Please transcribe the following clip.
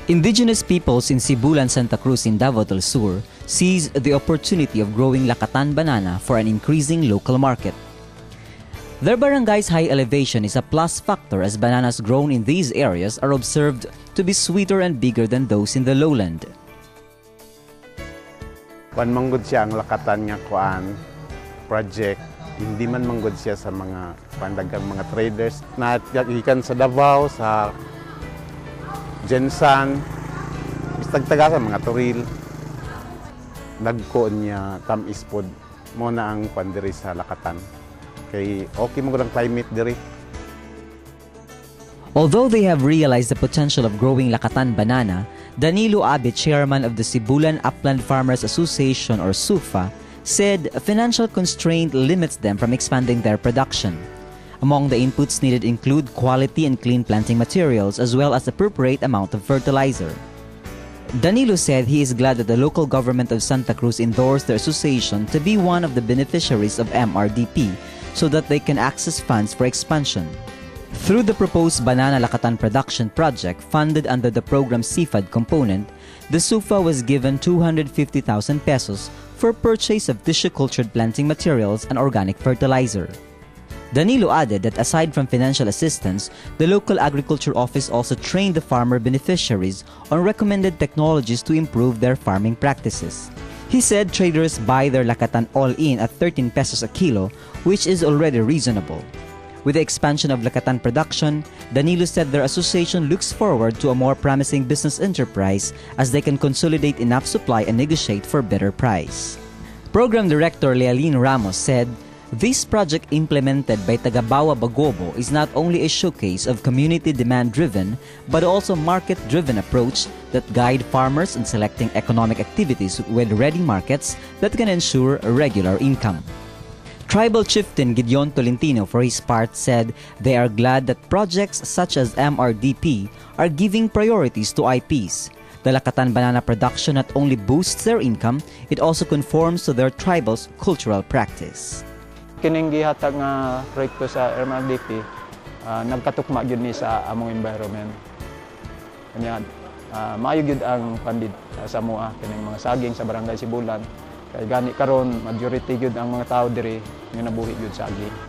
Indigenous peoples in Sibulan, Santa Cruz in Davao del Sur seized the opportunity of growing Lakatan banana for an increasing local market. Their barangay's high elevation is a plus factor as bananas grown in these areas are observed to be sweeter and bigger than those in the lowland. Kung manggod siya ang Lakatan nga kuan project, hindi man manggod siya sa mga pandagang mga traders na ikan sa Davao, sa Jensan, istagtaga sa mga turil. Nagkoon niya tamis pod mo na ang kuan diri sa Lakatan. Kay okay mo ang climate diri. Although they have realized the potential of growing Lakatan banana, Danilo Abe, chairman of the Sibulan Upland Farmers Association or SUFA, said a financial constraint limits them from expanding their production. Among the inputs needed include quality and clean planting materials as well as appropriate amount of fertilizer. Danilo said he is glad that the local government of Santa Cruz endorsed the association to be one of the beneficiaries of MRDP so that they can access funds for expansion. Through the proposed Banana Lakatan production project funded under the program CFAD component, the SUFA was given 250,000 pesos for purchase of tissue-cultured planting materials and organic fertilizer. Danilo added that aside from financial assistance, the local agriculture office also trained the farmer beneficiaries on recommended technologies to improve their farming practices. He said traders buy their Lakatan all-in at 13 pesos a kilo, which is already reasonable. With the expansion of Lakatan production, Danilo said their association looks forward to a more promising business enterprise as they can consolidate enough supply and negotiate for better price. Program Director Lealyn Ramos said, "This project implemented by Tagabawa Bagobo is not only a showcase of community demand-driven but also market-driven approach that guide farmers in selecting economic activities with ready markets that can ensure a regular income." Tribal chieftain Gideon Tolentino, for his part, said they are glad that projects such as MRDP are giving priorities to IPs. The Lakatan banana production not only boosts their income, it also conforms to their tribal's cultural practice. Kining gihatag nga proyekto sa MRDP, nagkatukma gyud ni sa among environment. Kanya maayo gyud ang pandid sa amoa kining mga saging sa barangay Sibulan. Kay gani karon majority gyud ang mga tao diri nga nabuhi gyud sa agi.